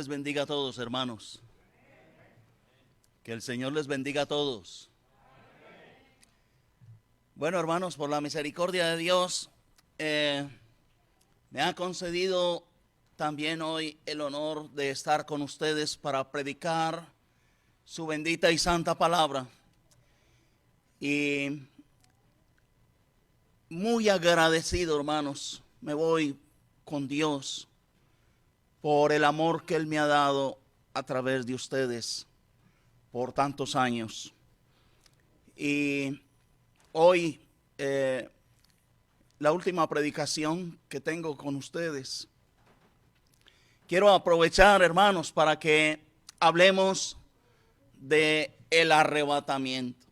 les bendiga a todos, hermanos. Que el Señor les bendiga a todos. Bueno, hermanos, por la misericordia de Dios, me ha concedido también hoy el honor de estar con ustedes para predicar su bendita y santa palabra. Y muy agradecido, hermanos, me voy con Dios por el amor que Él me ha dado a través de ustedes por tantos años. Y hoy, la última predicación que tengo con ustedes, quiero aprovechar, hermanos, para que hablemos de el arrebatamiento.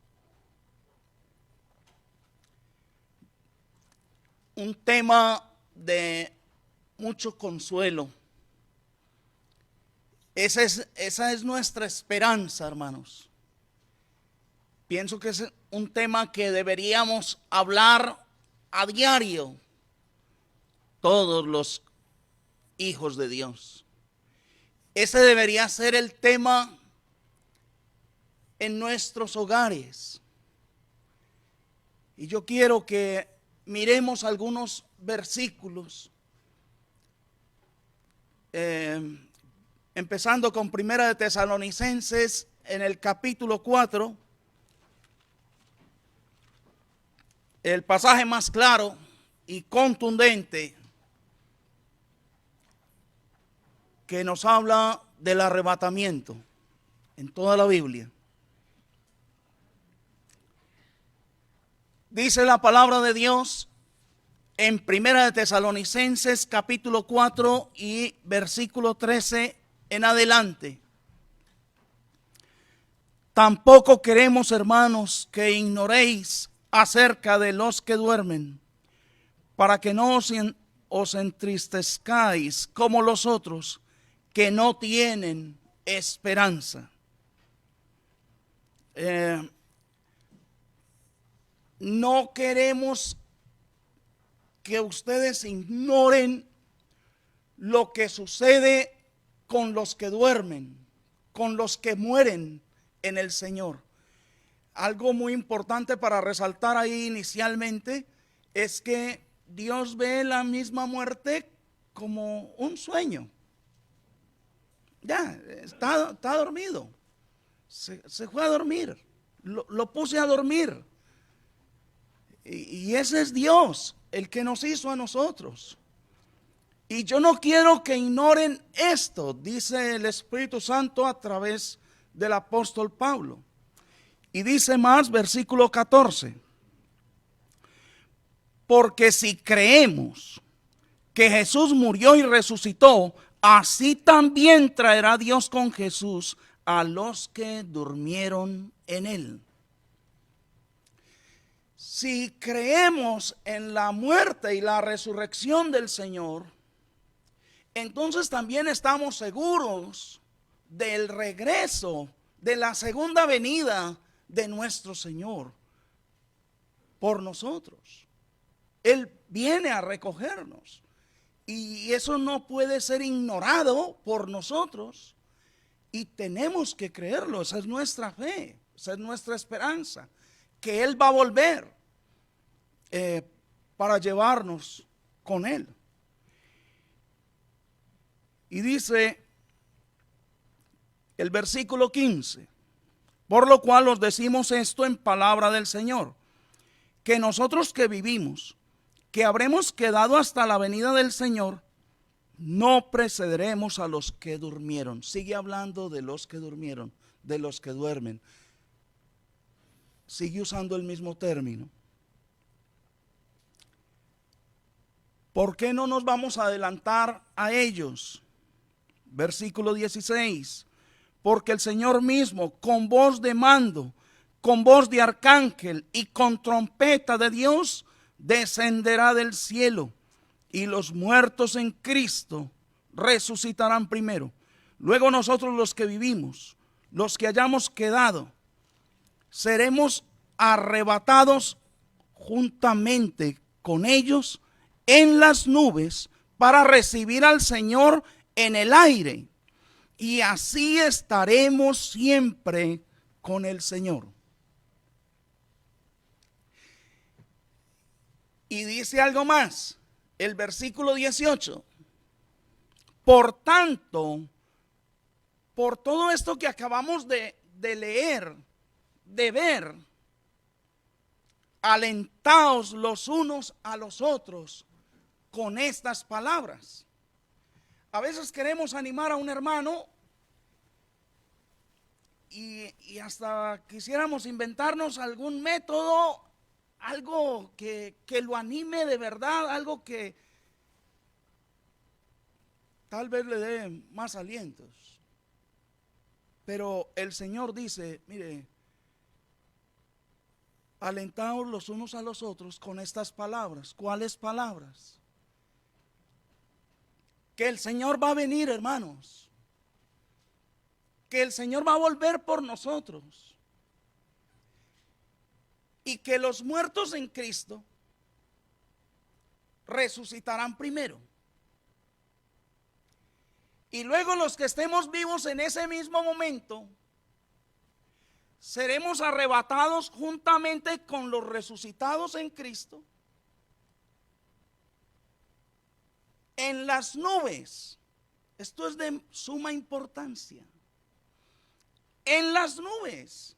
Un tema de mucho consuelo. Esa es nuestra esperanza, hermanos. Pienso que es un tema que deberíamos hablar a diario, todos los hijos de Dios. Ese debería ser el tema en nuestros hogares. Y yo quiero que miremos algunos versículos, empezando con Primera de Tesalonicenses en el capítulo 4, el pasaje más claro y contundente que nos habla del arrebatamiento en toda la Biblia. Dice la palabra de Dios en Primera de Tesalonicenses capítulo 4 y versículo 13 en adelante. Tampoco queremos, hermanos, que ignoréis acerca de los que duermen, para que no os entristezcáis como los otros que no tienen esperanza. No queremos que ustedes ignoren lo que sucede con los que duermen, con los que mueren en el Señor. Algo muy importante para resaltar ahí inicialmente es que Dios ve la misma muerte como un sueño. Ya, está dormido. Se fue a dormir. Lo puse a dormir. Y ese es Dios, el que nos hizo a nosotros. Y yo no quiero que ignoren esto, dice el Espíritu Santo a través del apóstol Pablo. Y dice más, versículo 14. Porque si creemos que Jesús murió y resucitó, así también traerá Dios con Jesús a los que durmieron en él. Si creemos en la muerte y la resurrección del Señor, entonces también estamos seguros del regreso, de la segunda venida de nuestro Señor por nosotros. Él viene a recogernos y eso no puede ser ignorado por nosotros y tenemos que creerlo. Esa es nuestra fe, esa es nuestra esperanza, que Él va a volver para llevarnos con Él. Y dice el versículo 15, por lo cual os decimos esto en palabra del Señor, que nosotros que vivimos, que habremos quedado hasta la venida del Señor, no precederemos a los que durmieron. Sigue hablando de los que durmieron, de los que duermen. Sigue usando el mismo término. ¿Por qué no nos vamos a adelantar a ellos? Versículo 16. Porque el Señor mismo, con voz de mando, con voz de arcángel y con trompeta de Dios, descenderá del cielo, y los muertos en Cristo resucitarán primero. Luego nosotros los que vivimos, los que hayamos quedado, seremos arrebatados juntamente con ellos en las nubes para recibir al Señor en el aire. Y así estaremos siempre con el Señor. Y dice algo más, el versículo 18. Por tanto, por todo esto que acabamos de leer, de ver, alentaos los unos a los otros con estas palabras. A veces queremos animar a un hermano y hasta quisiéramos inventarnos algún método, algo que lo anime de verdad, algo que tal vez le dé más alientos. Pero el Señor dice, mire, alentaos los unos a los otros con estas palabras. ¿Cuáles palabras? Que el Señor va a venir, hermanos. Que el Señor va a volver por nosotros. Y que los muertos en Cristo resucitarán primero. Y luego los que estemos vivos en ese mismo momento, seremos arrebatados juntamente con los resucitados en Cristo en las nubes. Esto es de suma importancia. En las nubes,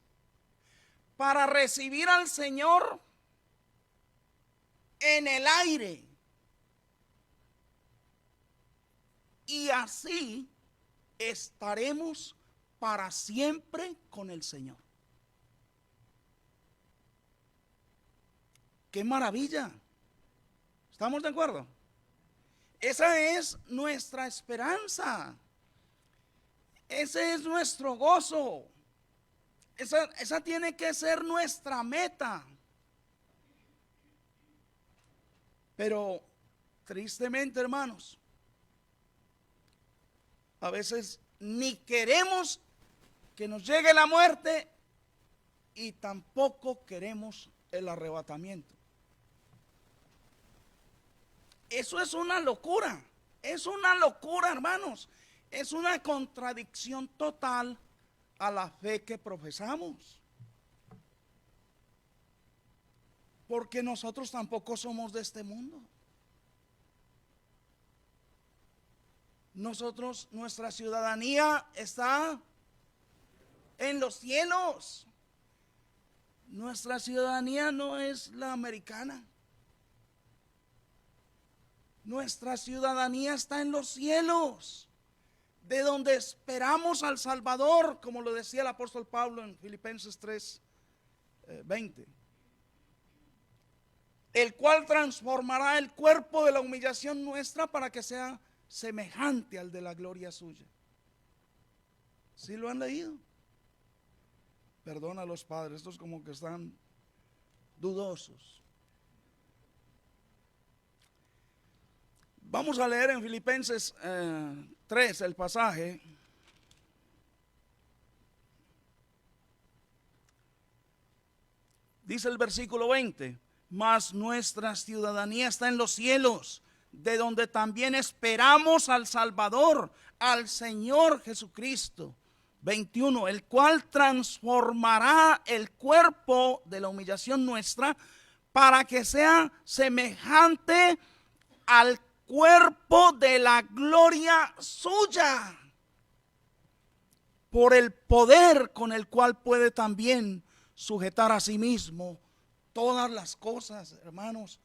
para recibir al Señor en el aire. Y así estaremos para siempre con el Señor. ¡Qué maravilla! ¿Estamos de acuerdo? Esa es nuestra esperanza. Ese es nuestro gozo. Esa tiene que ser nuestra meta. Pero tristemente, hermanos, a veces ni queremos que nos llegue la muerte y tampoco queremos el arrebatamiento. Eso es una locura. Es una locura, hermanos. Es una contradicción total a la fe que profesamos. Porque nosotros tampoco somos de este mundo. Nosotros, nuestra ciudadanía está en los cielos. Nuestra ciudadanía no es la americana. Nuestra ciudadanía está en los cielos, de donde esperamos al Salvador, como lo decía el apóstol Pablo en Filipenses 3:20. El cual transformará el cuerpo de la humillación nuestra para que sea semejante al de la gloria suya. ¿Sí lo han leído? Perdona a los padres, estos como que están dudosos. Vamos a leer en Filipenses 3 el pasaje. Dice el versículo 20: mas nuestra ciudadanía está en los cielos, de donde también esperamos al Salvador, al Señor Jesucristo. 21, el cual transformará el cuerpo de la humillación nuestra para que sea semejante al cuerpo de la gloria suya, por el poder con el cual puede también sujetar a sí mismo todas las cosas. Hermanos,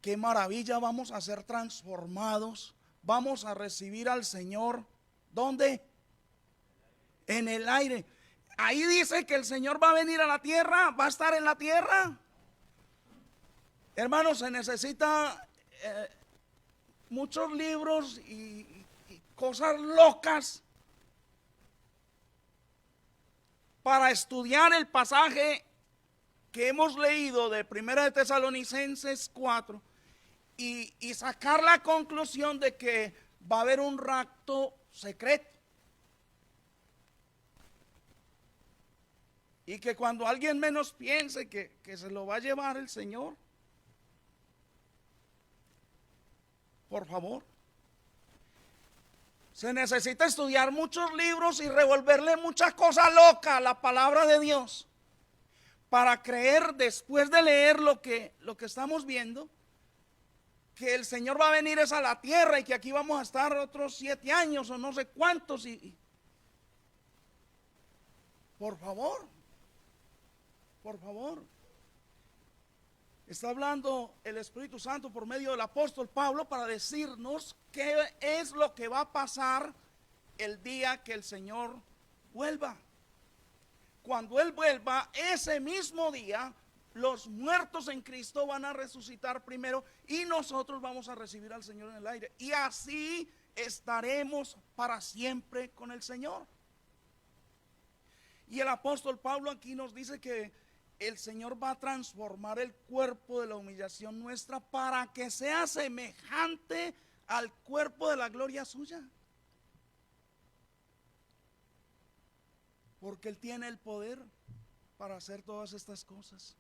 qué maravilla, vamos a ser transformados, vamos a recibir al Señor. ¿Dónde? En el aire. Ahí dice que el Señor va a venir a la tierra, va a estar en la tierra. Hermanos, se necesita muchos libros y cosas locas para estudiar el pasaje que hemos leído de 1 de Tesalonicenses 4 y sacar la conclusión de que va a haber un rapto secreto. Y que cuando alguien menos piense que se lo va a llevar el Señor, por favor. Se necesita estudiar muchos libros y revolverle muchas cosas locas a la palabra de Dios para creer, después de leer lo que estamos viendo, que el Señor va a venir a la tierra y que aquí vamos a estar otros 7 años o no sé cuántos. Por favor, por favor. Está hablando el Espíritu Santo por medio del apóstol Pablo para decirnos qué es lo que va a pasar el día que el Señor vuelva. Cuando Él vuelva, ese mismo día, los muertos en Cristo van a resucitar primero y nosotros vamos a recibir al Señor en el aire. Y así estaremos para siempre con el Señor. Y el apóstol Pablo aquí nos dice que el Señor va a transformar el cuerpo de la humillación nuestra para que sea semejante al cuerpo de la gloria suya. Porque Él tiene el poder para hacer todas estas cosas.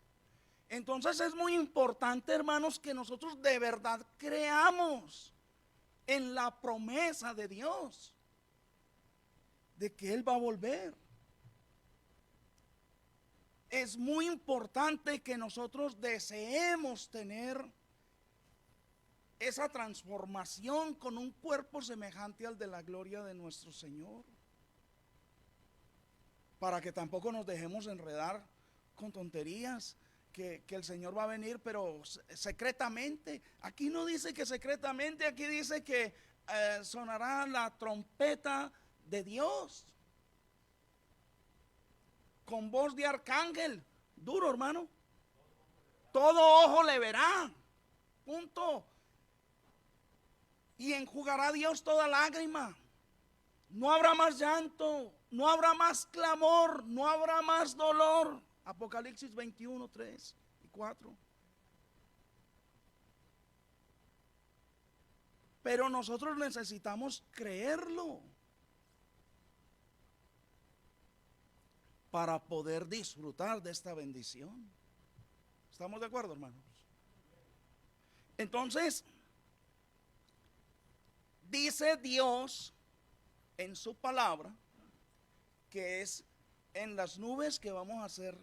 Entonces es muy importante, hermanos, que nosotros de verdad creamos en la promesa de Dios de que Él va a volver. Es muy importante que nosotros deseemos tener esa transformación con un cuerpo semejante al de la gloria de nuestro Señor, para que tampoco nos dejemos enredar con tonterías, que el Señor va a venir pero secretamente. Aquí no dice que secretamente, aquí dice que sonará la trompeta de Dios con voz de arcángel. Duro, hermano. Todo ojo le verá. Punto. Y enjugará Dios toda lágrima. No habrá más llanto, no habrá más clamor, no habrá más dolor. Apocalipsis 21, 3 y 4. Pero nosotros necesitamos creerlo para poder disfrutar de esta bendición. ¿Estamos de acuerdo, hermanos? Entonces, dice Dios en su palabra que es en las nubes que vamos a ser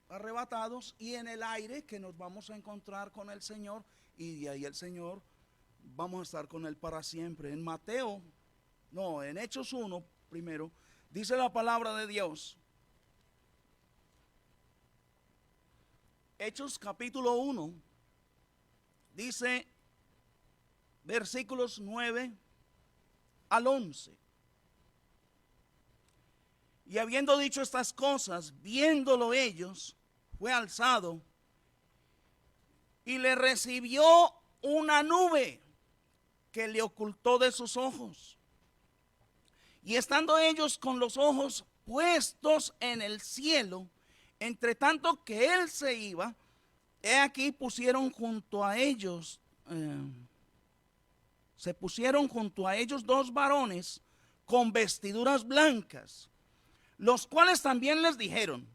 arrebatados y en el aire que nos vamos a encontrar con el Señor, y de ahí el Señor vamos a estar con Él para siempre. En Hechos 1 primero, dice la palabra de Dios. Hechos capítulo 1 dice versículos 9 al 11. Y habiendo dicho estas cosas, viéndolo ellos, fue alzado y le recibió una nube que le ocultó de sus ojos. Y estando ellos con los ojos puestos en el cielo, entre tanto que él se iba, he aquí se pusieron junto a ellos 2 varones con vestiduras blancas, los cuales también les dijeron: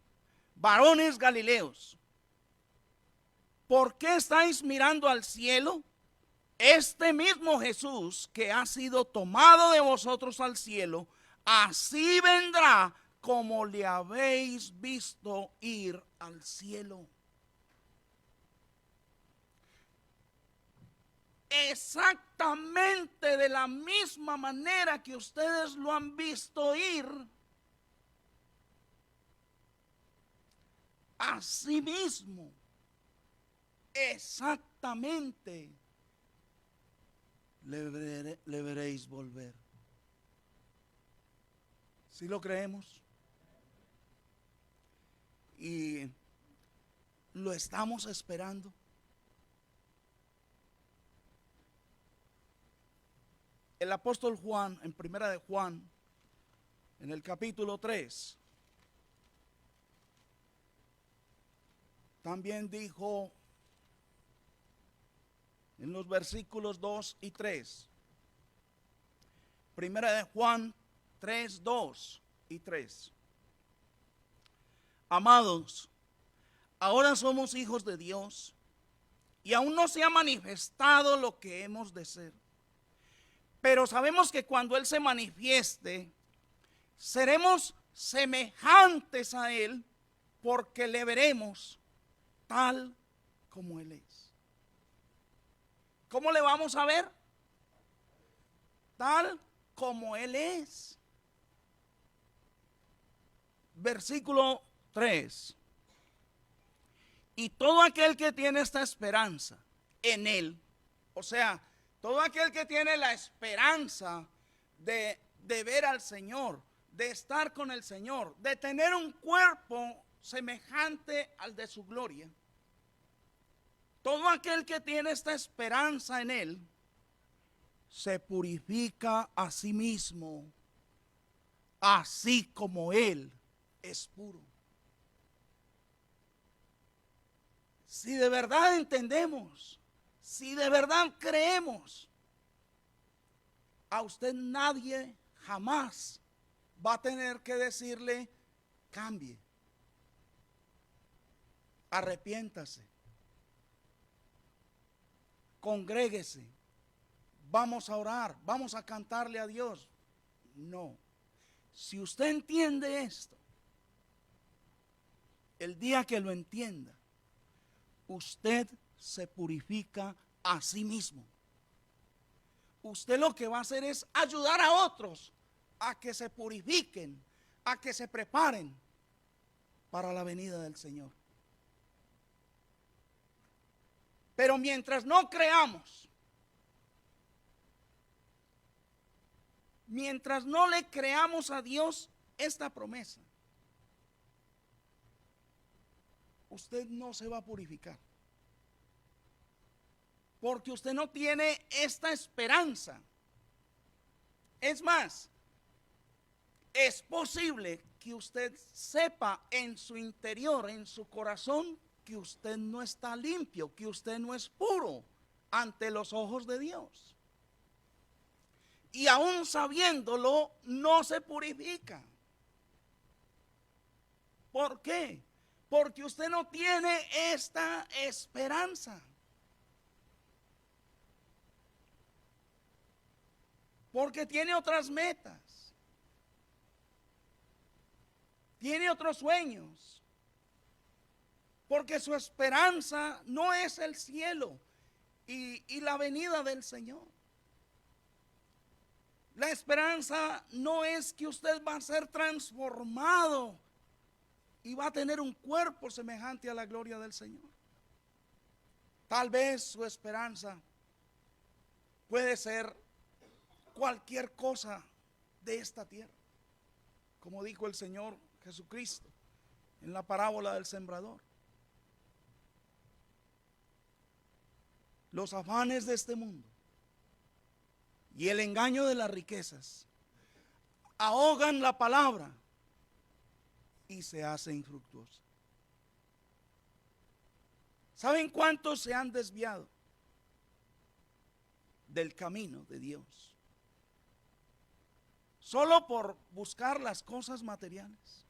varones galileos, ¿por qué estáis mirando al cielo? Este mismo Jesús que ha sido tomado de vosotros al cielo, así vendrá como le habéis visto ir al cielo. Exactamente de la misma manera que ustedes lo han visto ir, así mismo, exactamente, le veréis volver. ¿Sí lo creemos? Y lo estamos esperando. El apóstol Juan, en primera de Juan, en el capítulo 3, también dijo en los versículos 2 y 3, primera de Juan 3, 2 y 3. Amados, ahora somos hijos de Dios y aún no se ha manifestado lo que hemos de ser. Pero sabemos que cuando Él se manifieste, seremos semejantes a Él porque le veremos tal como Él es. ¿Cómo le vamos a ver? Tal como Él es. Versículo 3. Y todo aquel que tiene esta esperanza en Él, o sea, todo aquel que tiene la esperanza de ver al Señor, de estar con el Señor, de tener un cuerpo semejante al de su gloria, todo aquel que tiene esta esperanza en Él, se purifica a sí mismo, así como Él es puro. Si de verdad entendemos, si de verdad creemos, a usted nadie jamás va a tener que decirle, cambie, arrepiéntase, congréguese, vamos a orar, vamos a cantarle a Dios. No. Si usted entiende esto, el día que lo entienda, usted se purifica a sí mismo. Usted lo que va a hacer es ayudar a otros a que se purifiquen, a que se preparen para la venida del Señor. Pero mientras no creamos, mientras no le creamos a Dios esta promesa, usted no se va a purificar. Porque usted no tiene esta esperanza. Es más, es posible que usted sepa en su interior, en su corazón, que usted no está limpio, que usted no es puro ante los ojos de Dios. Y aún sabiéndolo, no se purifica. ¿Por qué? Porque usted no tiene esta esperanza. Porque tiene otras metas. Tiene otros sueños. Porque su esperanza no es el cielo y la venida del Señor. La esperanza no es que usted va a ser transformado y va a tener un cuerpo semejante a la gloria del Señor. Tal vez su esperanza puede ser cualquier cosa de esta tierra, como dijo el Señor Jesucristo en la parábola del sembrador. Los afanes de este mundo y el engaño de las riquezas ahogan la palabra y se hace infructuosa. ¿Saben cuántos se han desviado del camino de Dios? Solo por buscar las cosas materiales.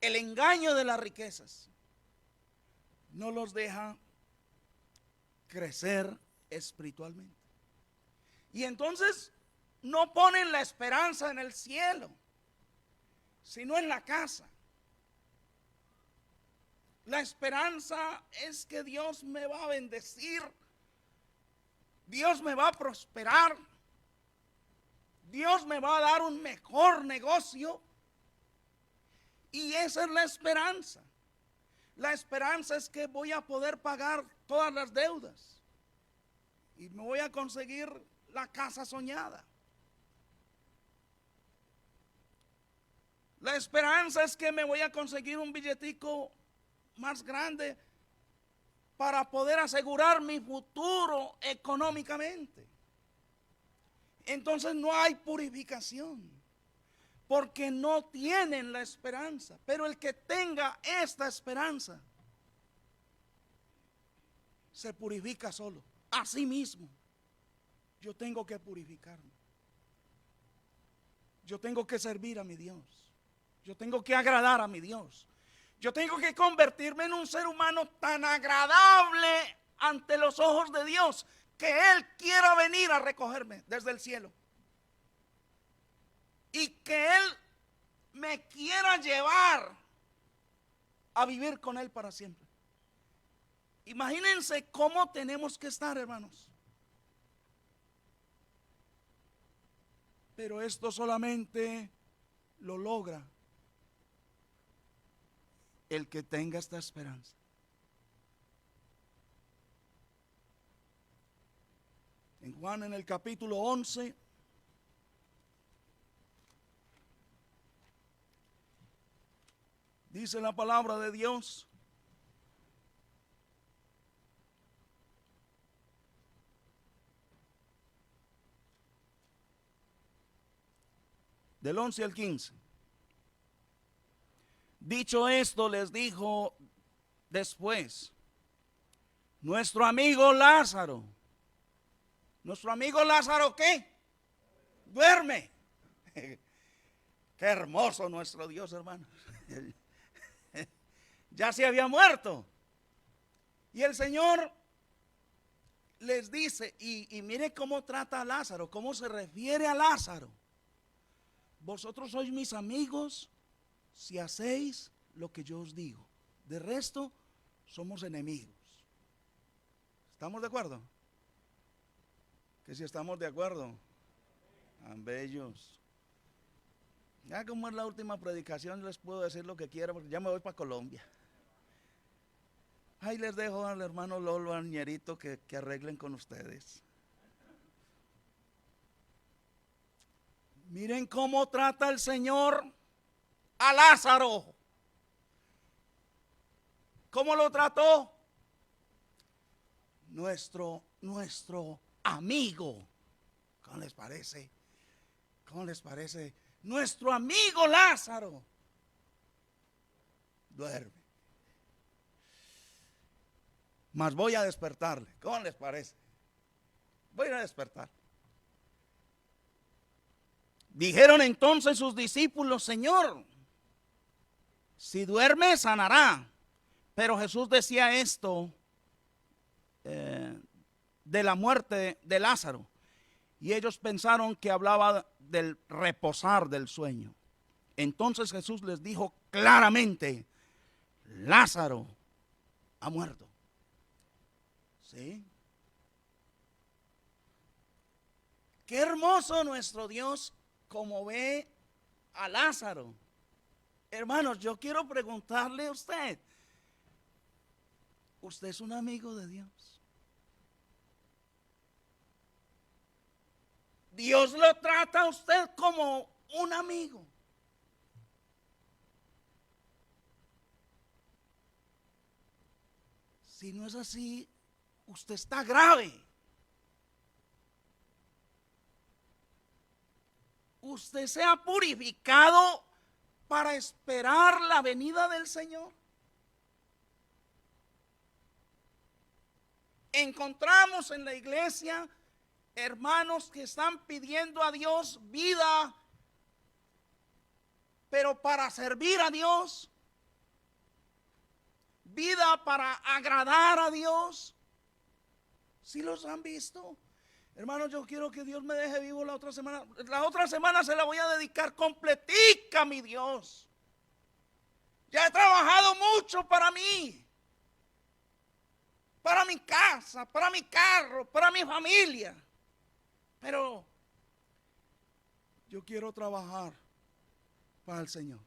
El engaño de las riquezas no los deja crecer espiritualmente. Y entonces no ponen la esperanza en el cielo, sino en la casa. La esperanza es que Dios me va a bendecir, Dios me va a prosperar, Dios me va a dar un mejor negocio. Y esa es la esperanza. La esperanza es que voy a poder pagar todas las deudas y me voy a conseguir la casa soñada. La esperanza es que me voy a conseguir un billetico más grande para poder asegurar mi futuro económicamente. Entonces no hay purificación, porque no tienen la esperanza. Pero el que tenga esta esperanza se purifica solo, a sí mismo. Yo tengo que purificarme. Yo tengo que servir a mi Dios. Yo tengo que agradar a mi Dios. Yo tengo que convertirme en un ser humano tan agradable ante los ojos de Dios que Él quiera venir a recogerme desde el cielo. Y que Él me quiera llevar a vivir con Él para siempre. Imagínense cómo tenemos que estar, hermanos. Pero esto solamente lo logra el que tenga esta esperanza. En Juan, en el capítulo 11, dice la palabra de Dios: del 11 al 15. Dicho esto, les dijo después: nuestro amigo Lázaro. ¿Nuestro amigo Lázaro qué? Duerme. Qué hermoso nuestro Dios, hermanos. Ya se había muerto. Y el Señor les dice, y mire cómo trata a Lázaro, cómo se refiere a Lázaro: vosotros sois mis amigos si hacéis lo que yo os digo. De resto, somos enemigos. ¿Estamos de acuerdo? Que si estamos de acuerdo, tan bellos. Ya como es la última predicación, les puedo decir lo que quiera, porque ya me voy para Colombia. Ahí les dejo al hermano Lolo, al ñerito, que arreglen con ustedes. Miren cómo trata el Señor a Lázaro. ¿Cómo lo trató? Nuestro amigo. ¿Cómo les parece? ¿Cómo les parece? Nuestro amigo Lázaro duerme, mas voy a despertarle. ¿Cómo les parece? Voy a despertar. Dijeron entonces sus discípulos: Señor, si duerme sanará. Pero Jesús decía esto de la muerte de Lázaro, y ellos pensaron que hablaba del reposar del sueño. Entonces Jesús les dijo claramente: Lázaro ha muerto. ¿Sí? Qué hermoso nuestro Dios como ve a Lázaro. Hermanos, yo quiero preguntarle a usted: ¿usted es un amigo de Dios? Dios lo trata a usted como un amigo. Si no es así, usted está grave. Usted se ha purificado para esperar la venida del Señor. Encontramos en la iglesia hermanos que están pidiendo a Dios vida, pero para servir a Dios, vida para agradar a Dios. ¿Sí los han visto? Hermanos, yo quiero que Dios me deje vivo la otra semana. La otra semana se la voy a dedicar completica a mi Dios. Ya he trabajado mucho para mí, para mi casa, para mi carro, para mi familia. Pero yo quiero trabajar para el Señor.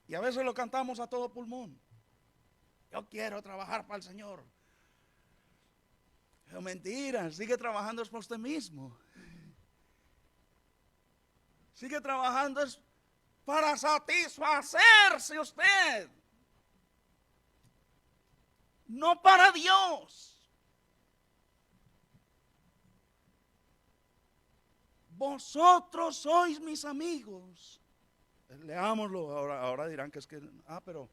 Y a veces lo cantamos a todo pulmón: yo quiero trabajar para el Señor. Pero mentira, sigue trabajando es por usted mismo. Sigue trabajando es para satisfacerse usted, no para Dios. Vosotros sois mis amigos. Leámoslo. Ahora dirán que es que, pero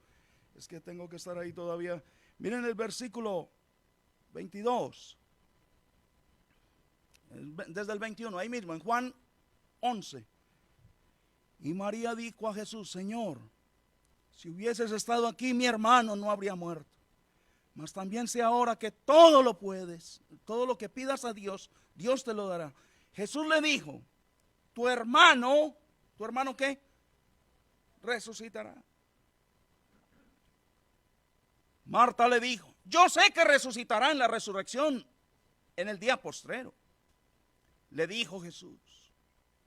es que tengo que estar ahí todavía. Miren el versículo 22. Desde el 21, ahí mismo, en Juan 11. Y María dijo a Jesús: Señor, si hubieses estado aquí, mi hermano no habría muerto. Mas también sé ahora que todo lo puedes, todo lo que pidas a Dios, Dios te lo dará. Jesús le dijo, ¿tu hermano qué? Resucitará. Marta le dijo, yo sé que resucitará en la resurrección en el día postrero. Le dijo Jesús,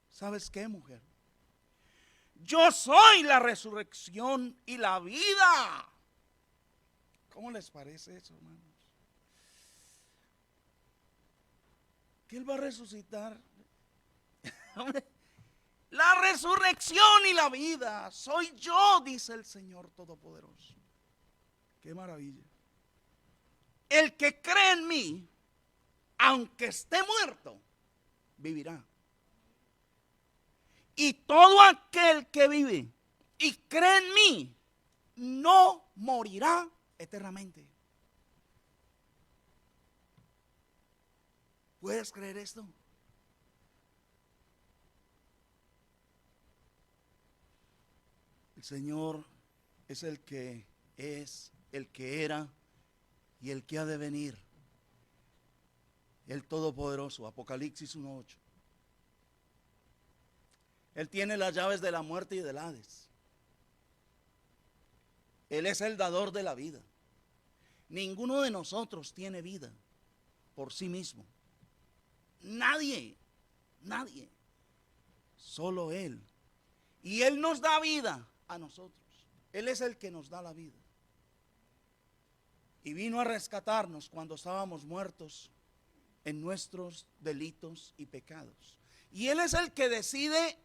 ¿sabes qué, mujer? Yo soy la resurrección y la vida. ¿Cómo les parece eso, hermanos? Que Él va a resucitar. La resurrección y la vida soy yo, dice el Señor Todopoderoso. Qué maravilla. El que cree en mí, aunque esté muerto, vivirá. Y todo aquel que vive y cree en mí, no morirá eternamente. ¿Puedes creer esto? El Señor es, el que era y el que ha de venir. El Todopoderoso, Apocalipsis 1:8. Él tiene las llaves de la muerte y del Hades. Él es el dador de la vida. Ninguno de nosotros tiene vida por sí mismo. Nadie. Solo Él. Y Él nos da vida a nosotros. Él es el que nos da la vida. Y vino a rescatarnos cuando estábamos muertos en nuestros delitos y pecados. Y Él es el que decide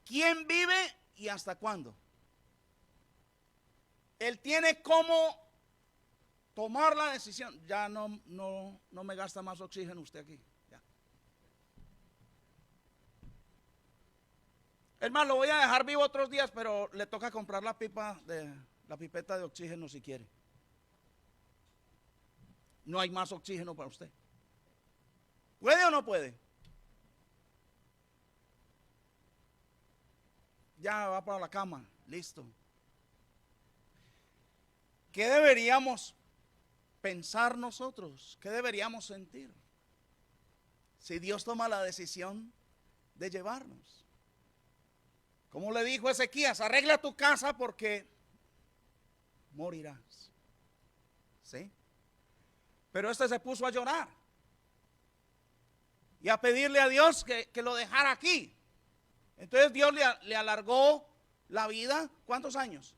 quién vive y hasta cuándo. Él tiene cómo tomar la decisión. Ya no me gasta más oxígeno usted aquí. Ya. Es más, lo voy a dejar vivo otros días, pero le toca comprar la pipeta de oxígeno si quiere. No hay más oxígeno para usted. ¿Puede o no puede? Ya va para la cama, listo. ¿Qué deberíamos pensar nosotros? ¿Qué deberíamos sentir? Si Dios toma la decisión de llevarnos. Como le dijo Ezequías, arregla tu casa porque morirás. ¿Sí? Pero este se puso a llorar y a pedirle a Dios que lo dejara aquí. Entonces Dios le alargó la vida, ¿cuántos años?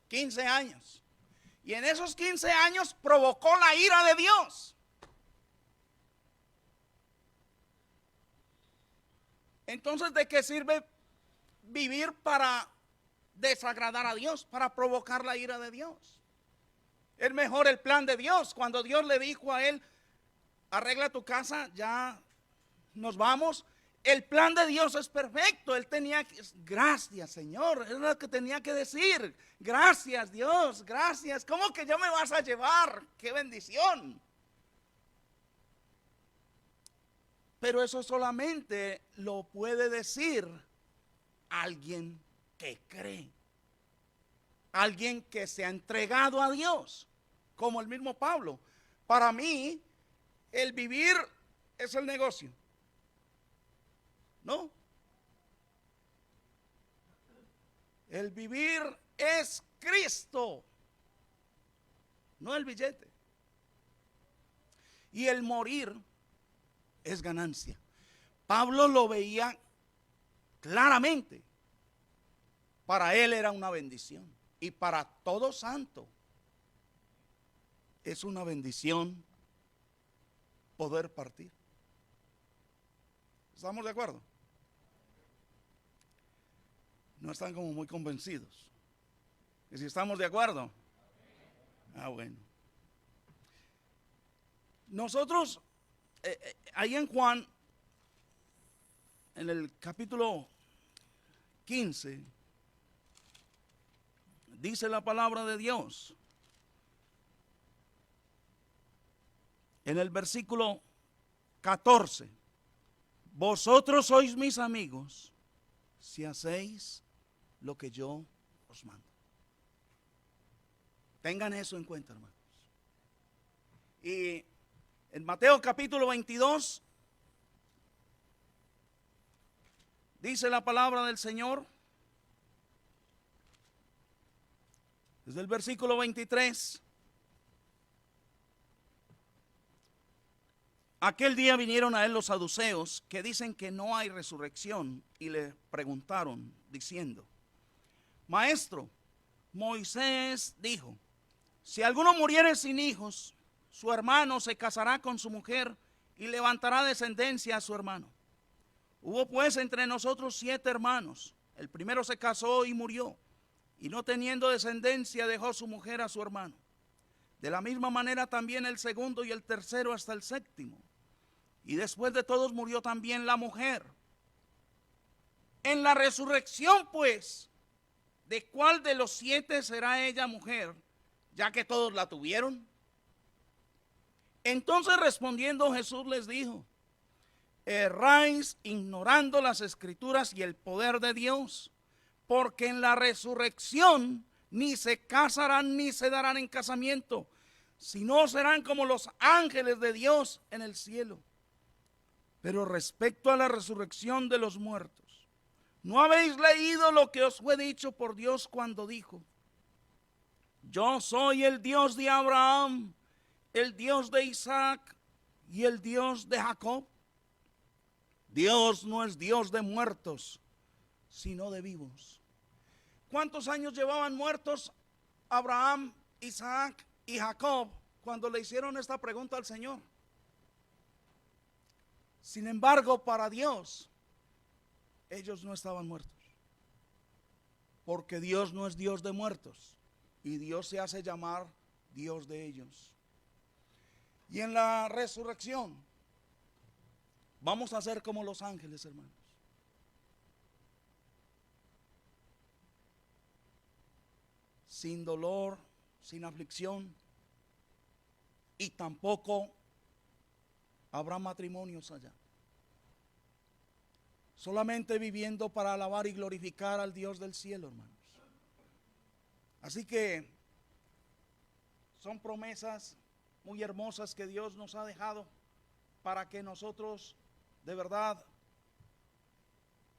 15 años. Y en esos 15 años provocó la ira de Dios. Entonces, ¿de qué sirve vivir para desagradar a Dios, para provocar la ira de Dios? Es mejor el plan de Dios. Cuando Dios le dijo a él, arregla tu casa, ya nos vamos. El plan de Dios es perfecto. Él tenía que, gracias Señor, es lo que tenía que decir. Gracias Dios, gracias. ¿Cómo que ya me vas a llevar? ¡Qué bendición! Pero eso solamente lo puede decir alguien que cree. Alguien que se ha entregado a Dios, como el mismo Pablo. Para mí, el vivir es el negocio. ¿No? El vivir es Cristo, no el billete. Y el morir es ganancia. Pablo lo veía claramente. Para él era una bendición. Y para todo santo es una bendición poder partir. ¿Estamos de acuerdo? No están como muy convencidos. ¿Y si estamos de acuerdo? Ah, bueno. Nosotros, ahí en Juan, en el capítulo 15, dice la palabra de Dios. En el versículo 14, vosotros sois mis amigos si hacéis lo que yo os mando. Tengan eso en cuenta, hermanos. Y en Mateo capítulo 22 dice la palabra del Señor, desde el versículo 23. Aquel día vinieron a él los saduceos, que dicen que no hay resurrección, y le preguntaron, diciendo: Maestro, Moisés dijo: si alguno muriere sin hijos, su hermano se casará con su mujer y levantará descendencia a su hermano. Hubo pues entre nosotros 7 hermanos. El primero se casó y murió, y no teniendo descendencia dejó su mujer a su hermano. De la misma manera también el segundo y el tercero hasta el séptimo. Y después de todos murió también la mujer. En la resurrección, pues, ¿de cuál de los 7 será ella mujer, ya que todos la tuvieron? Entonces respondiendo Jesús les dijo: erráis ignorando las escrituras y el poder de Dios, porque en la resurrección ni se casarán ni se darán en casamiento, sino serán como los ángeles de Dios en el cielo. Pero respecto a la resurrección de los muertos, ¿no habéis leído lo que os fue dicho por Dios cuando dijo: yo soy el Dios de Abraham, el Dios de Isaac y el Dios de Jacob? Dios no es Dios de muertos, sino de vivos. ¿Cuántos años llevaban muertos Abraham, Isaac y Jacob cuando le hicieron esta pregunta al Señor? Sin embargo, para Dios, ellos no estaban muertos, porque Dios no es Dios de muertos, y Dios se hace llamar Dios de ellos. Y en la resurrección vamos a ser como los ángeles, hermanos. Sin dolor, sin aflicción, y tampoco habrá matrimonios allá. Solamente viviendo para alabar y glorificar al Dios del cielo, hermanos. Así que son promesas muy hermosas que Dios nos ha dejado para que nosotros de verdad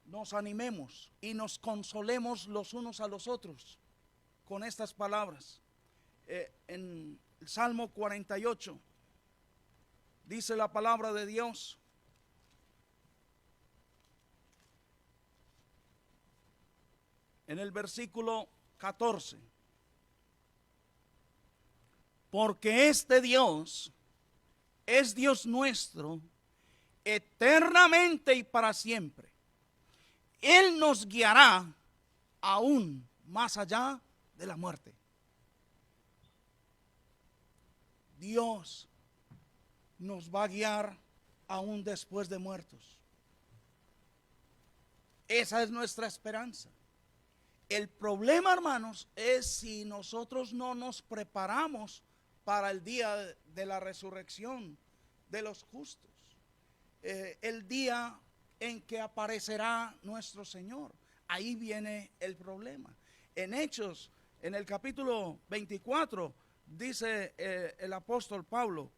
nos animemos y nos consolemos los unos a los otros con estas palabras. En el Salmo 48 dice la palabra de Dios: en el versículo 14, porque este Dios es Dios nuestro eternamente y para siempre. Él nos guiará aún más allá de la muerte. Dios nos va a guiar aún después de muertos. Esa es nuestra esperanza. El problema, hermanos, es si nosotros no nos preparamos para el día de la resurrección de los justos, el día en que aparecerá nuestro Señor. Ahí viene el problema. En Hechos, en el capítulo 24, dice el apóstol Pablo,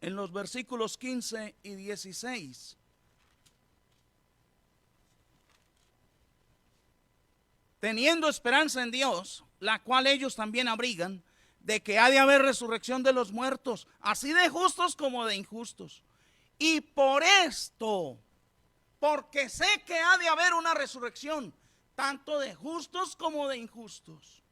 en los versículos 15 y 16, teniendo esperanza en Dios, la cual ellos también abrigan, de que ha de haber resurrección de los muertos, así de justos como de injustos. Y por esto, porque sé que ha de haber una resurrección, tanto de justos como de injustos,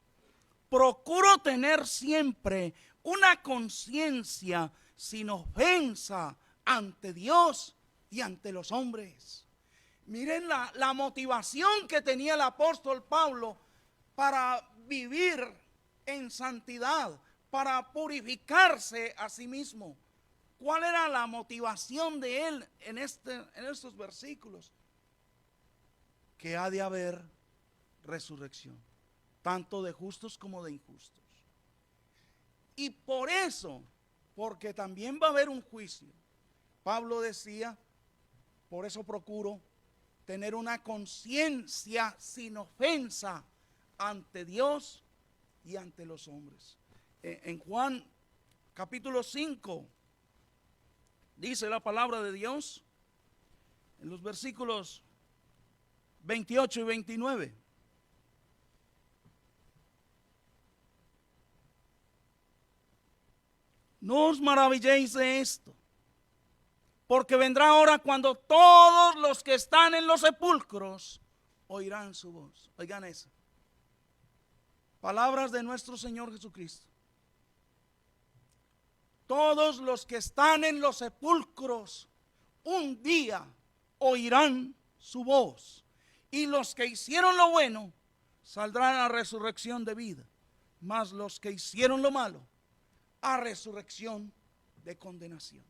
procuro tener siempre una conciencia sin ofensa ante Dios y ante los hombres. Miren la motivación que tenía el apóstol Pablo para vivir en santidad, para purificarse a sí mismo. ¿Cuál era la motivación de él en estos versículos? Que ha de haber resurrección, tanto de justos como de injustos. Y por eso, porque también va a haber un juicio, Pablo decía, por eso procuro tener una conciencia sin ofensa ante Dios y ante los hombres. En Juan capítulo 5 dice la palabra de Dios en los versículos 28 y 29. No os maravilléis de esto, porque vendrá hora cuando todos los que están en los sepulcros oirán su voz. Oigan eso. Palabras de nuestro Señor Jesucristo. Todos los que están en los sepulcros un día oirán su voz. Y los que hicieron lo bueno saldrán a resurrección de vida. Mas los que hicieron lo malo a resurrección de condenación.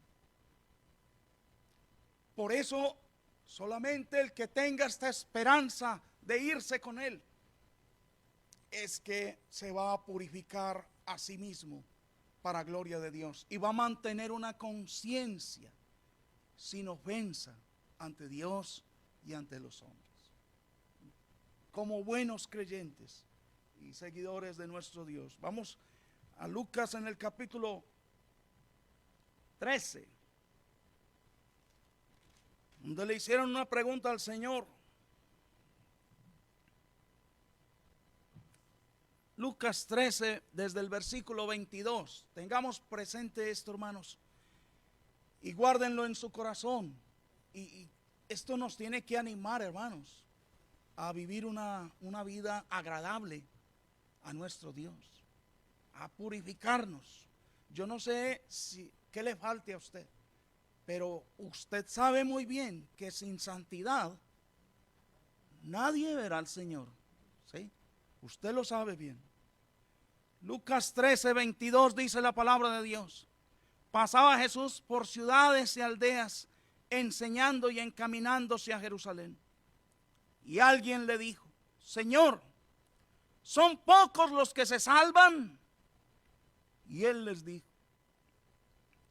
Por eso solamente el que tenga esta esperanza de irse con Él es que se va a purificar a sí mismo para gloria de Dios y va a mantener una conciencia sin ofensa ante Dios y ante los hombres. Como buenos creyentes y seguidores de nuestro Dios. Vamos a Lucas en el capítulo 13, donde le hicieron una pregunta al Señor. Lucas 13, desde el versículo 22. Tengamos presente esto, hermanos, y guárdenlo en su corazón. Y esto nos tiene que animar, hermanos, a vivir una vida agradable a nuestro Dios, a purificarnos. Yo no sé qué le falte a usted, pero usted sabe muy bien que sin santidad nadie verá al Señor. ¿Sí? Usted lo sabe bien. Lucas 13, 22 dice la palabra de Dios. Pasaba Jesús por ciudades y aldeas, enseñando y encaminándose a Jerusalén. Y alguien le dijo: Señor, ¿son pocos los que se salvan? Y él les dijo: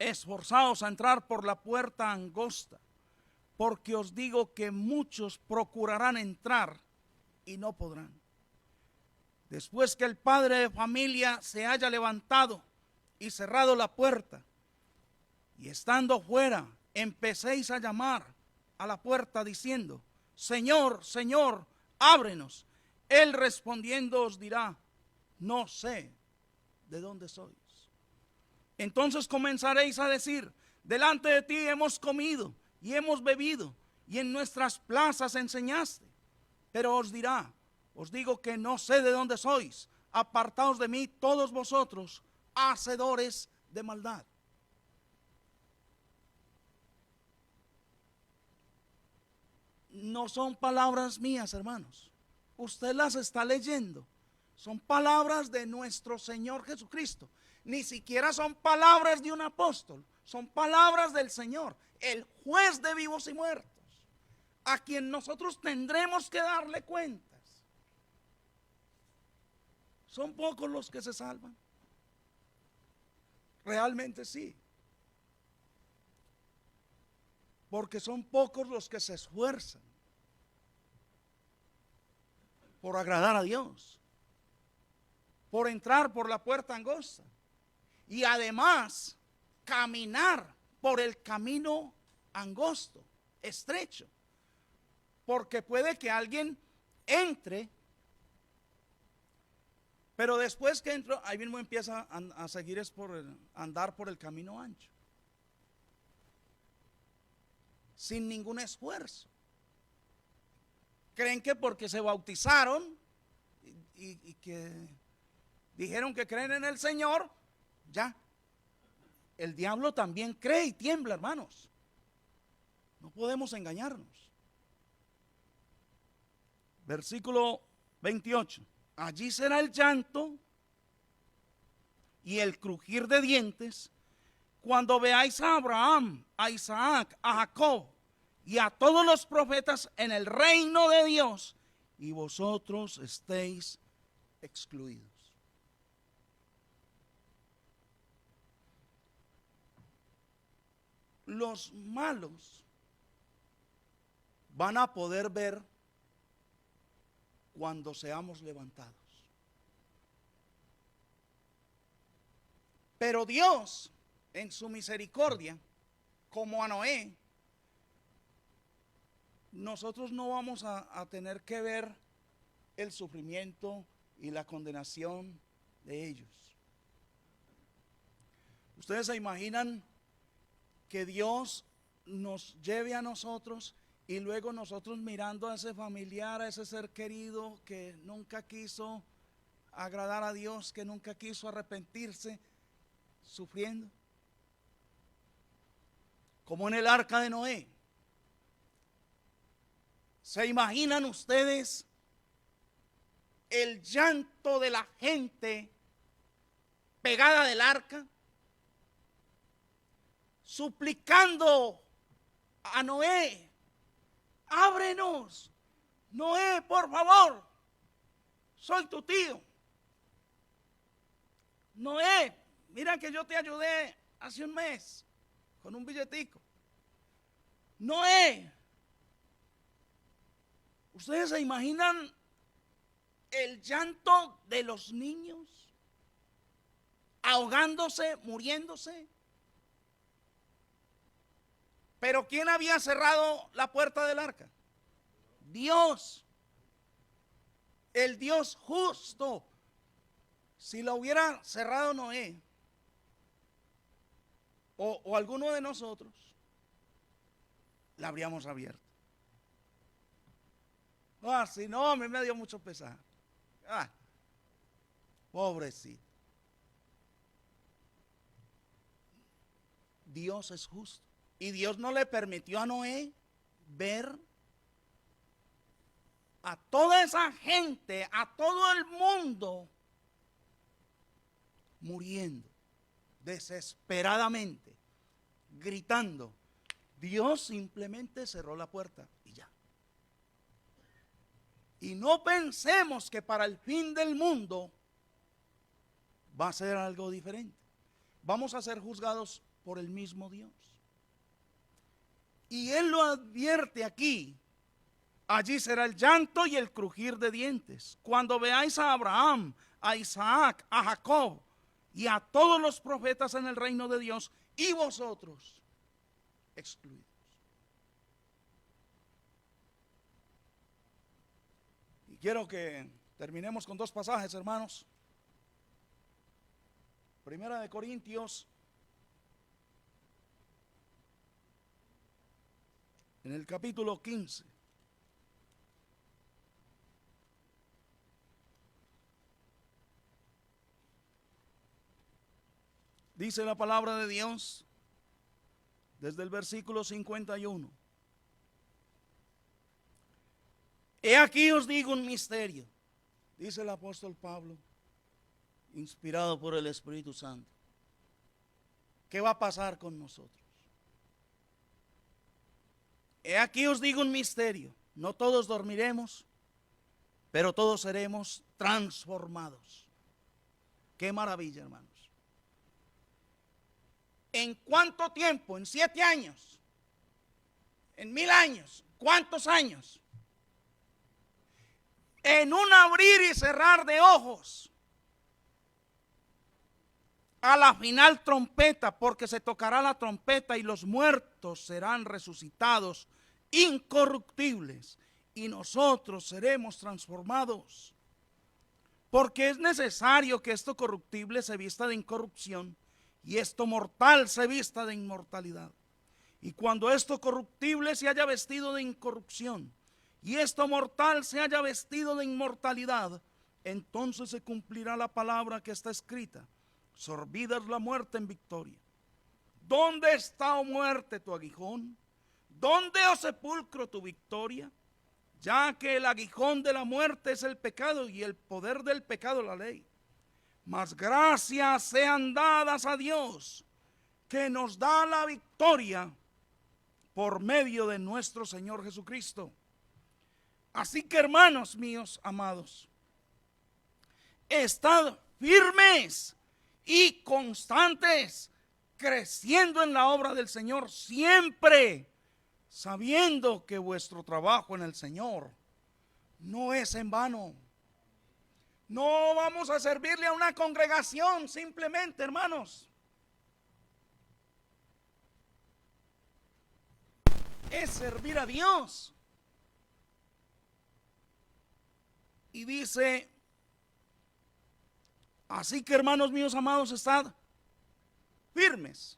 esforzaos a entrar por la puerta angosta, porque os digo que muchos procurarán entrar y no podrán. Después que el padre de familia se haya levantado y cerrado la puerta, y estando fuera, empecéis a llamar a la puerta diciendo: Señor, Señor, ábrenos. Él respondiendo os dirá: no sé de dónde sois. Entonces comenzaréis a decir: delante de ti hemos comido y hemos bebido, y en nuestras plazas enseñaste. Pero os dirá: os digo que no sé de dónde sois. Apartaos de mí todos vosotros, hacedores de maldad. No son palabras mías, hermanos. Usted las está leyendo. Son palabras de nuestro Señor Jesucristo. Ni siquiera son palabras de un apóstol. Son palabras del Señor, el juez de vivos y muertos, a quien nosotros tendremos que darle cuentas. ¿Son pocos los que se salvan? Realmente sí. Porque son pocos los que se esfuerzan por agradar a Dios, por entrar por la puerta angosta y además caminar por el camino angosto, estrecho. Porque puede que alguien entre, pero después que entró, ahí mismo empieza a seguir andar por el camino ancho, sin ningún esfuerzo. Creen que porque se bautizaron y que dijeron que creen en el Señor, ya. El diablo también cree y tiembla, hermanos. No podemos engañarnos. Versículo 28. Allí será el llanto y el crujir de dientes cuando veáis a Abraham, a Isaac, a Jacob y a todos los profetas en el reino de Dios, y vosotros estéis excluidos. Los malos van a poder ver cuando seamos levantados. Pero Dios, en su misericordia, como a Noé, nosotros no vamos a tener que ver el sufrimiento y la condenación de ellos. ¿Ustedes se imaginan que Dios nos lleve a nosotros y luego nosotros mirando a ese familiar, a ese ser querido que nunca quiso agradar a Dios, que nunca quiso arrepentirse, sufriendo? Como en el arca de Noé. ¿Se imaginan ustedes el llanto de la gente pegada del arca, suplicando a Noé: ábrenos, Noé, por favor, soy tu tío. Noé, mira que yo te ayudé hace un mes con un billetico. Noé, ¿ustedes se imaginan el llanto de los niños ahogándose, muriéndose? Pero ¿quién había cerrado la puerta del arca? Dios, el Dios justo. Si la hubiera cerrado Noé o alguno de nosotros, la habríamos abierto. Si no, a mí me dio mucho pesar. Pobrecito. Dios es justo. Y Dios no le permitió a Noé ver a toda esa gente, a todo el mundo muriendo desesperadamente, gritando. Dios simplemente cerró la puerta y ya. Y no pensemos que para el fin del mundo va a ser algo diferente. Vamos a ser juzgados por el mismo Dios. Y Él lo advierte aquí: allí será el llanto y el crujir de dientes. Cuando veáis a Abraham, a Isaac, a Jacob y a todos los profetas en el reino de Dios, y vosotros excluidos. Y quiero que terminemos con dos pasajes, hermanos. Primera de Corintios, en el capítulo 15. Dice la palabra de Dios desde el versículo 51. He aquí os digo un misterio, dice el apóstol Pablo, inspirado por el Espíritu Santo. ¿Qué va a pasar con nosotros? He aquí os digo un misterio: no todos dormiremos, pero todos seremos transformados. Qué maravilla, hermanos. ¿En cuánto tiempo? ¿En 7 años? ¿En 1000 años? ¿Cuántos años? En un abrir y cerrar de ojos, a la final trompeta, porque se tocará la trompeta y los muertos serán resucitados incorruptibles y nosotros seremos transformados. Porque es necesario que esto corruptible se vista de incorrupción y esto mortal se vista de inmortalidad. Y cuando esto corruptible se haya vestido de incorrupción y esto mortal se haya vestido de inmortalidad, entonces se cumplirá la palabra que está escrita: sorbida es la muerte en victoria. ¿Dónde está, oh muerte, tu aguijón? ¿Dónde, oh sepulcro, tu victoria? Ya que el aguijón de la muerte es el pecado y el poder del pecado la ley. Mas gracias sean dadas a Dios, que nos da la victoria por medio de nuestro Señor Jesucristo. Así que, hermanos míos amados, estad firmes y constantes, creciendo en la obra del Señor, siempre sabiendo que vuestro trabajo en el Señor no es en vano. No vamos a servirle a una congregación simplemente, hermanos. es servir a Dios. Y dice, así que hermanos míos amados, estad firmes,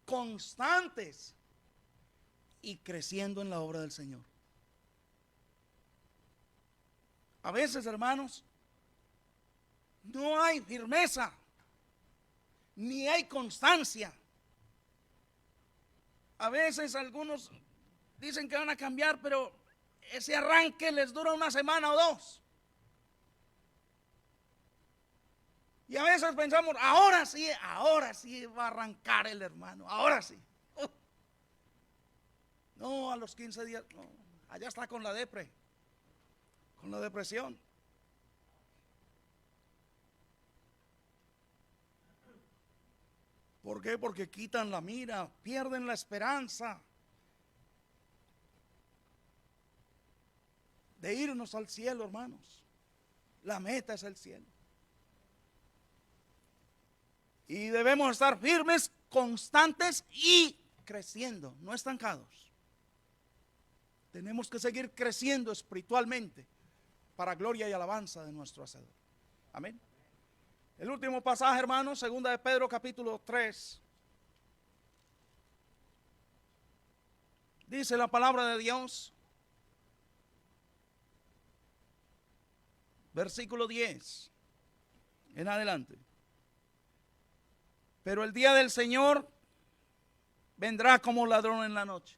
constantes y creciendo en la obra del Señor. A veces, hermanos, no hay firmeza, ni hay constancia. A veces algunos dicen que van a cambiar, pero ese arranque les dura una semana o dos. Y a veces pensamos, ahora sí va a arrancar el hermano, ahora sí. No, a los 15 días, no, allá está con la depresión. ¿Por qué? Porque quitan la mira, pierden la esperanza de irnos al cielo, hermanos. La meta es el cielo. Y debemos estar firmes, constantes y creciendo, no estancados. Tenemos que seguir creciendo espiritualmente para gloria y alabanza de nuestro Hacedor. Amén. El último pasaje, hermanos, segunda de Pedro capítulo 3. Dice la palabra de Dios, versículo 10 en adelante. Pero el día del Señor vendrá como ladrón en la noche.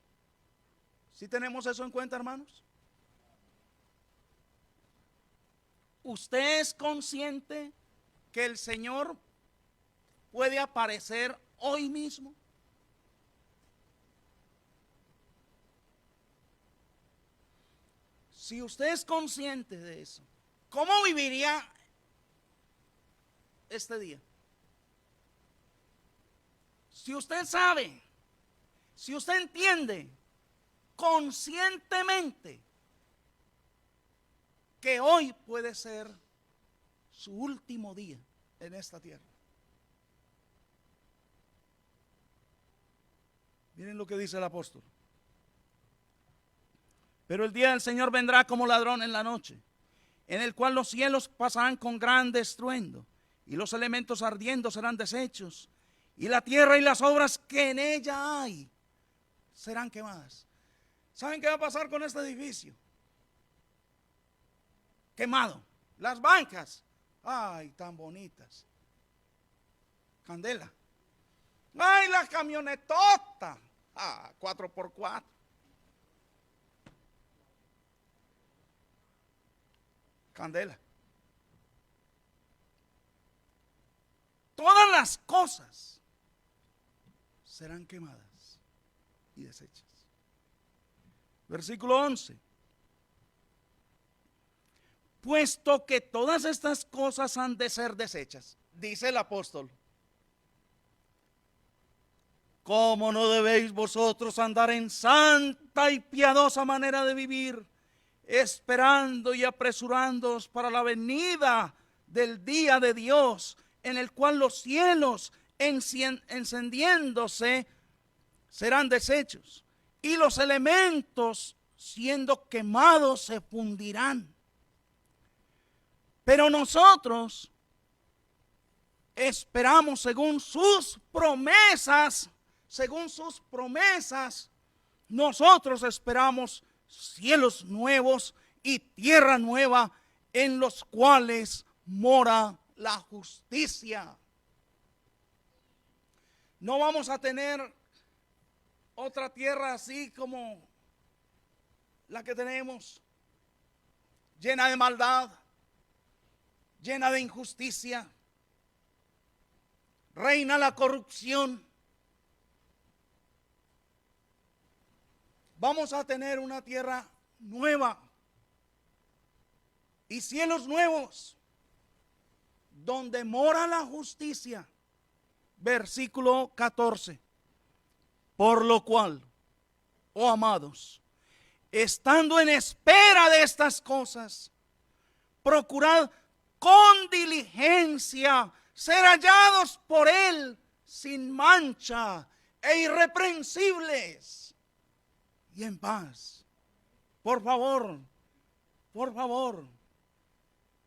¿Sí tenemos eso en cuenta, hermanos? ¿Usted es consciente que el Señor puede aparecer hoy mismo? Si usted es consciente de eso, ¿cómo viviría este día? Si usted sabe, si usted entiende conscientemente que hoy puede ser su último día en esta tierra. Miren lo que dice el apóstol. Pero el día del Señor vendrá como ladrón en la noche, en el cual los cielos pasarán con gran estruendo, y los elementos ardiendo serán deshechos, y la tierra y las obras que en ella hay serán quemadas. ¿Saben qué va a pasar con este edificio? Quemado. Las bancas, ay, tan bonitas. Candela. Ay, la camionetota, 4x4. Candela. Todas las cosas serán quemadas y deshechas. Versículo 11. Puesto que todas estas cosas han de ser deshechas, dice el apóstol, ¿cómo no debéis vosotros andar en santa y piadosa manera de vivir, esperando y apresurándoos para la venida del día de Dios, en el cual los cielos encendiéndose serán deshechos, y los elementos siendo quemados se fundirán? Pero nosotros esperamos según sus promesas, nosotros esperamos cielos nuevos y tierra nueva en los cuales mora la justicia. No vamos a tener otra tierra así como la que tenemos, llena de maldad, llena de injusticia, reina la corrupción. Vamos a tener una tierra nueva y cielos nuevos donde mora la justicia. Versículo 14. Por lo cual, oh amados, estando en espera de estas cosas, procurad con diligencia ser hallados por Él sin mancha e irreprensibles, y en paz. Por favor, por favor.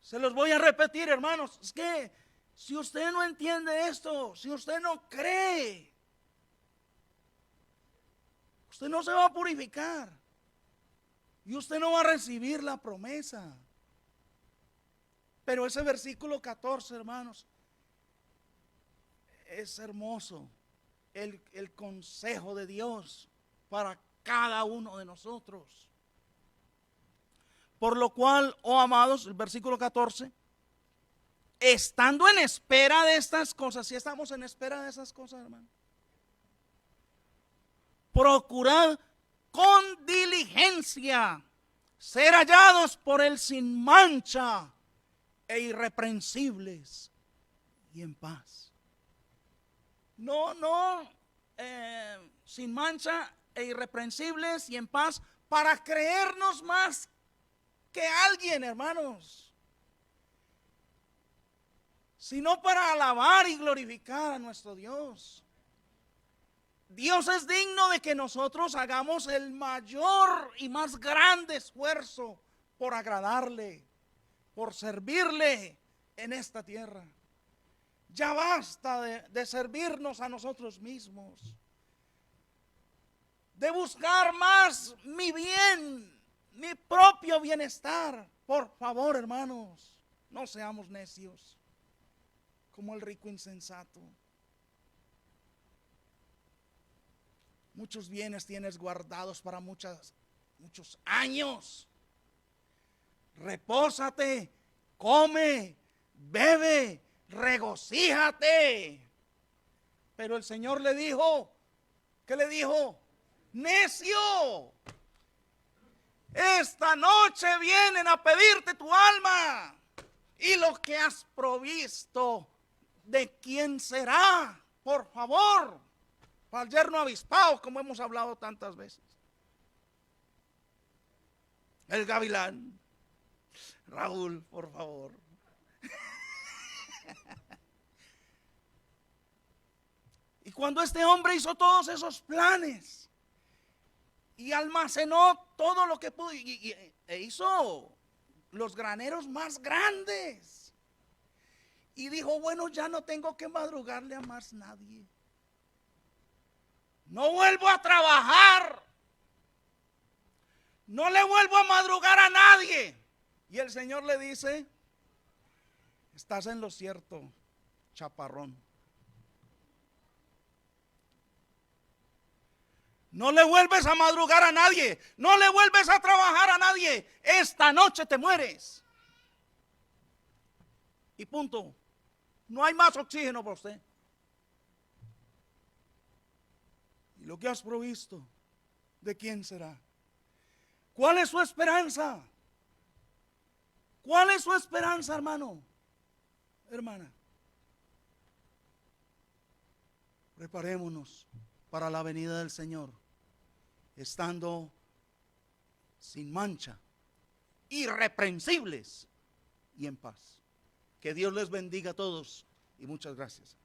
Se los voy a repetir, hermanos. Es que si usted no entiende esto, si usted no cree, usted no se va a purificar y usted no va a recibir la promesa. Pero ese versículo 14, hermanos, es hermoso. El consejo de Dios para cada uno de nosotros. Por lo cual, oh amados, el versículo 14, estando en espera de estas cosas, si estamos en espera de esas cosas, hermano, procurad con diligencia ser hallados por Él sin mancha e irreprensibles y en paz. No, sin mancha e irreprensibles y en paz, para creernos más que alguien, hermanos, sino para alabar y glorificar a nuestro Dios. Dios es digno de que nosotros hagamos el mayor y más grande esfuerzo por agradarle, por servirle en esta tierra. Ya basta de servirnos a nosotros mismos, de buscar más mi bien, mi propio bienestar. Por favor, hermanos, no seamos necios como el rico insensato. Muchos bienes tienes guardados para muchos años. Repósate, come, bebe, regocíjate. Pero el Señor le dijo, ¿qué le dijo? Necio, esta noche vienen a pedirte tu alma, y lo que has provisto, ¿de quién será? Por favor, para el yerno avispado, como hemos hablado tantas veces. El gavilán. Raúl, por favor. Y cuando este hombre hizo todos esos planes y almacenó todo lo que pudo e hizo los graneros más grandes y dijo, bueno, ya no tengo que madrugarle a más nadie, no vuelvo a trabajar, no le vuelvo a madrugar a nadie. Y el Señor le dice, estás en lo cierto, chaparrón. No le vuelves a madrugar a nadie, no le vuelves a trabajar a nadie. Esta noche te mueres. Y punto. No hay más oxígeno para usted. Y lo que has provisto, ¿de quién será? ¿Cuál es su esperanza? ¿Cuál es su esperanza, hermano? Hermana. Preparémonos para la venida del Señor, estando sin mancha, irreprensibles y en paz. Que Dios les bendiga a todos y muchas gracias.